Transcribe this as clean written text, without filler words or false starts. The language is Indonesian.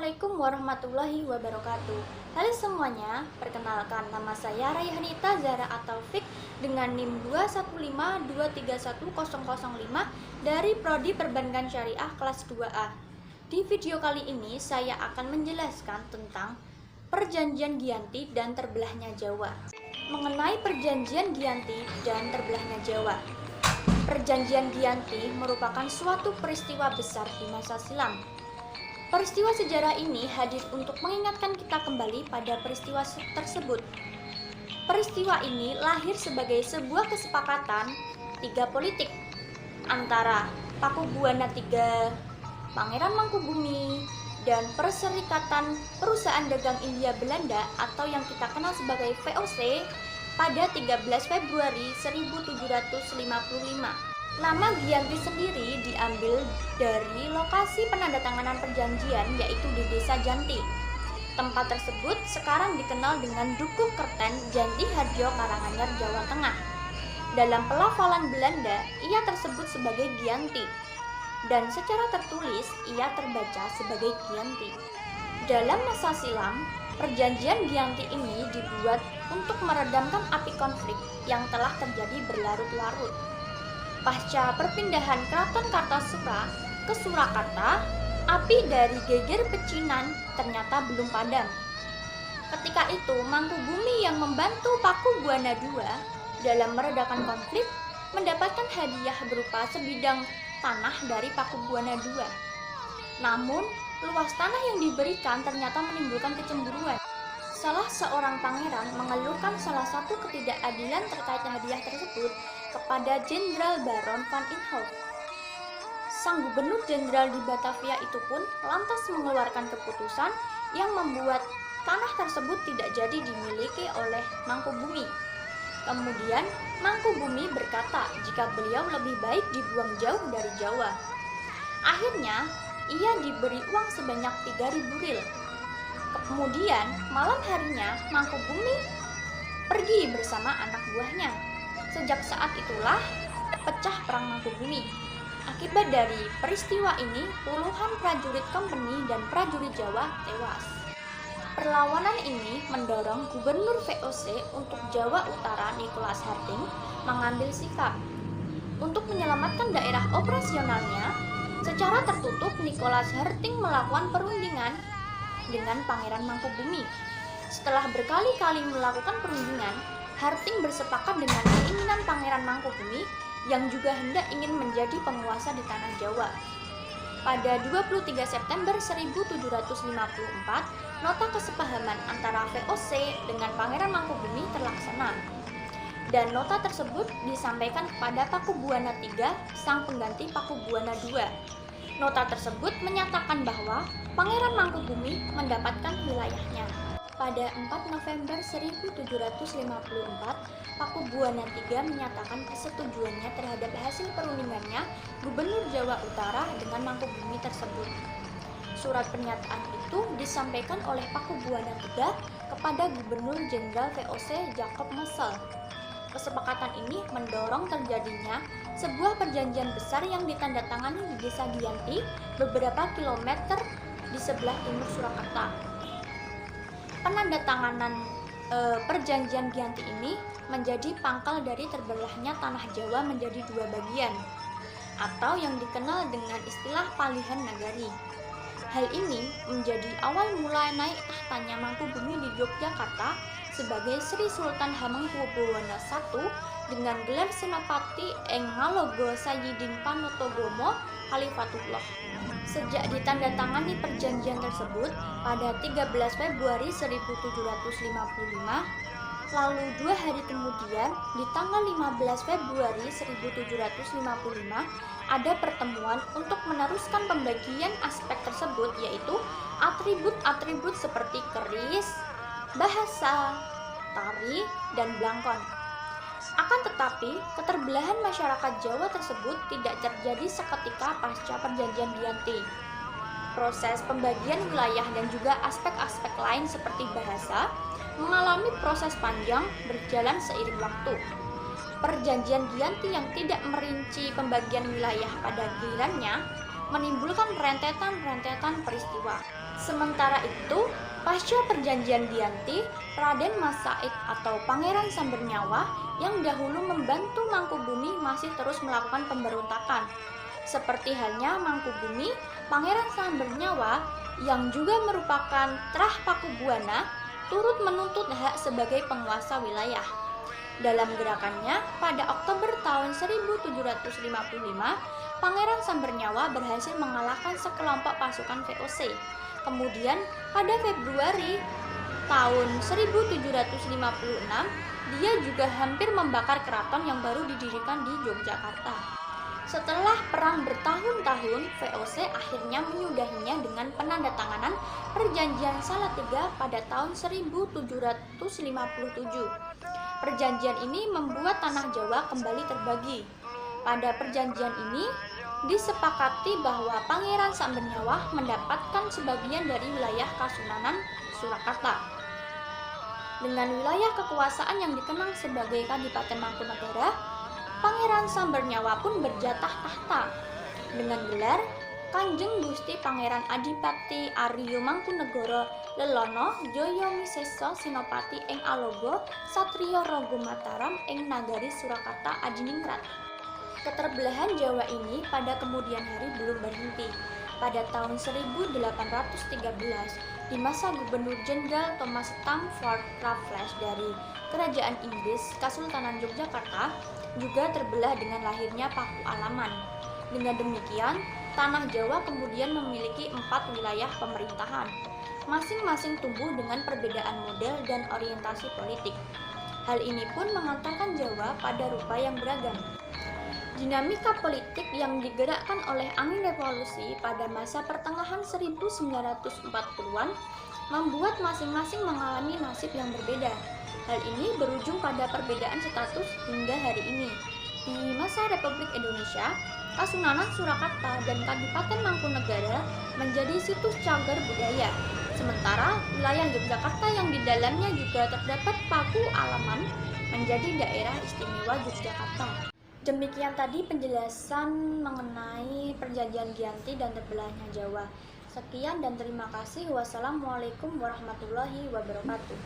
Assalamualaikum warahmatullahi wabarakatuh. Halo semuanya, perkenalkan nama saya Rayhanita Zahra Ataufik dengan NIM 215231005 dari Prodi Perbankan Syariah kelas 2A. Di video kali ini saya akan menjelaskan tentang Perjanjian Giyanti dan Terbelahnya Jawa. Mengenai Perjanjian Giyanti dan Terbelahnya Jawa. Perjanjian Giyanti merupakan suatu peristiwa besar di masa silam. Peristiwa sejarah ini hadir untuk mengingatkan kita kembali pada peristiwa tersebut. Peristiwa ini lahir sebagai sebuah kesepakatan tiga politik antara Pakubuwana III, Pangeran Mangkubumi, dan Perserikatan Perusahaan Dagang India Belanda atau yang kita kenal sebagai VOC pada 13 Februari 1755. Nama Giyanti sendiri diambil dari lokasi penandatanganan perjanjian yaitu di Desa Janti. Tempat tersebut sekarang dikenal dengan Dukuh Kerten, Janti Harjo, Karanganyar, Jawa Tengah. Dalam pelafalan Belanda, ia tersebut sebagai Giyanti dan secara tertulis ia terbaca sebagai Giyanti. Dalam masa silam, perjanjian Giyanti ini dibuat untuk meredamkan api konflik yang telah terjadi berlarut-larut. Pasca perpindahan Keraton Kartasura ke Surakarta, api dari Geger Pecinan ternyata belum padam. Ketika itu, Mangkubumi yang membantu Pakubuwana II dalam meredakan konflik mendapatkan hadiah berupa sebidang tanah dari Pakubuwana II. Namun, luas tanah yang diberikan ternyata menimbulkan kecemburuan. Salah seorang pangeran mengeluhkan salah satu ketidakadilan terkait hadiah tersebut kepada Jenderal Baron van Inhofe. Sang gubernur jenderal di Batavia itu pun lantas mengeluarkan keputusan yang membuat tanah tersebut tidak jadi dimiliki oleh Mangkubumi. Kemudian Mangkubumi berkata jika beliau lebih baik dibuang jauh dari Jawa. Akhirnya ia diberi uang sebanyak 3.000 ril. Kemudian malam harinya Mangkubumi pergi bersama anak buahnya. Sejak saat itulah pecah perang Mangkubumi. Akibat dari peristiwa ini, puluhan prajurit Company dan prajurit Jawa tewas. Perlawanan ini mendorong Gubernur VOC untuk Jawa Utara Nicholas Harting mengambil sikap. Untuk menyelamatkan daerah operasionalnya, secara tertutup Nicholas Harting melakukan perundingan dengan Pangeran Mangkubumi. Setelah berkali-kali melakukan perundingan, Harting bersepakat dengan keinginan Pangeran Mangkubumi yang juga hendak ingin menjadi penguasa di tanah Jawa. Pada 23 September 1754, nota kesepahaman antara VOC dengan Pangeran Mangkubumi terlaksana. Dan nota tersebut disampaikan kepada Pakubuwana III, sang pengganti Pakubuwana II. Nota tersebut menyatakan bahwa Pangeran Mangkubumi mendapatkan wilayahnya. Pada 4 November 1754, Pakubuwana III menyatakan persetujuannya terhadap hasil perundingannya Gubernur Jawa Utara dengan Mangkubumi tersebut. Surat pernyataan itu disampaikan oleh Pakubuwana III kepada Gubernur Jenderal VOC Jacob Mussel. Kesepakatan ini mendorong terjadinya sebuah perjanjian besar yang ditandatangani di Desa Giyanti beberapa kilometer di sebelah timur Surakarta. Penandatanganan perjanjian Giyanti ini menjadi pangkal dari terbelahnya tanah Jawa menjadi dua bagian atau yang dikenal dengan istilah Palihan Nagari. Hal ini menjadi awal mula naik tahtanya Mangkubumi di Yogyakarta sebagai Sri Sultan Hamengkubuwana I dengan gelar Senopati ing Ngalogo Sayyidin Panotogomo Khalifatullah. Sejak ditandatangani perjanjian tersebut pada 13 Februari 1755, lalu 2 hari kemudian di tanggal 15 Februari 1755 ada pertemuan untuk meneruskan pembagian aspek tersebut, yaitu atribut-atribut seperti keris, bahasa, tari, dan blangkon. Akan tetapi, keterbelahan masyarakat Jawa tersebut tidak terjadi seketika pasca perjanjian Giyanti. Proses pembagian wilayah dan juga aspek-aspek lain seperti bahasa mengalami proses panjang berjalan seiring waktu. Perjanjian Giyanti yang tidak merinci pembagian wilayah pada gilirannya menimbulkan rentetan-rentetan peristiwa. Sementara itu, pasca perjanjian Giyanti, Raden Mas Said atau Pangeran Sambernyawa yang dahulu membantu Mangkubumi masih terus melakukan pemberontakan. Seperti halnya Mangkubumi, Pangeran Sambernyawa yang juga merupakan Trah Pakubuwana turut menuntut hak sebagai penguasa wilayah. Dalam gerakannya, pada Oktober tahun 1755, Pangeran Sambernyawa berhasil mengalahkan sekelompok pasukan VOC. Kemudian, pada Februari tahun 1756, dia juga hampir membakar keraton yang baru didirikan di Yogyakarta. Setelah perang bertahun-tahun, VOC akhirnya menyudahinya dengan penandatanganan Perjanjian Salatiga pada tahun 1757. Perjanjian ini membuat tanah Jawa kembali terbagi. Pada perjanjian ini disepakati bahwa Pangeran Sambernyawa mendapatkan sebagian dari wilayah Kasunanan Surakarta. Dengan wilayah kekuasaan yang dikenal sebagai Kadipaten Mangkunagara, Pangeran Sambernyawa pun berjatah tahta dengan gelar Kanjeng Gusti Pangeran Adipati Aryo Mangkunegara Lelono Jaya Miseso Senopati ing Alogo Satriya Raga Mataram ing Nagari Surakarta Adiningrat. Keterbelahan Jawa ini pada kemudian hari belum berhenti. Pada tahun 1813, di masa Gubernur Jenderal Thomas Stamford Raffles dari Kerajaan Inggris, Kesultanan Yogyakarta juga terbelah dengan lahirnya Paku Alaman. Dengan demikian, tanah Jawa kemudian memiliki 4 wilayah pemerintahan, masing-masing tumbuh dengan perbedaan model dan orientasi politik. Hal ini pun mengantarkan Jawa pada rupa yang beragam. Dinamika politik yang digerakkan oleh angin revolusi pada masa pertengahan 1940-an membuat masing-masing mengalami nasib yang berbeda. Hal ini berujung pada perbedaan status hingga hari ini. Di masa Republik Indonesia, Kasunanan Surakarta dan Kadipaten Mangkunegara menjadi situs cagar budaya. Sementara wilayah Yogyakarta yang di dalamnya juga terdapat Paku Alaman menjadi daerah istimewa Yogyakarta. Demikian tadi penjelasan mengenai Perjanjian Giyanti dan terbelahnya Jawa. Sekian dan terima kasih. Wassalamualaikum warahmatullahi wabarakatuh.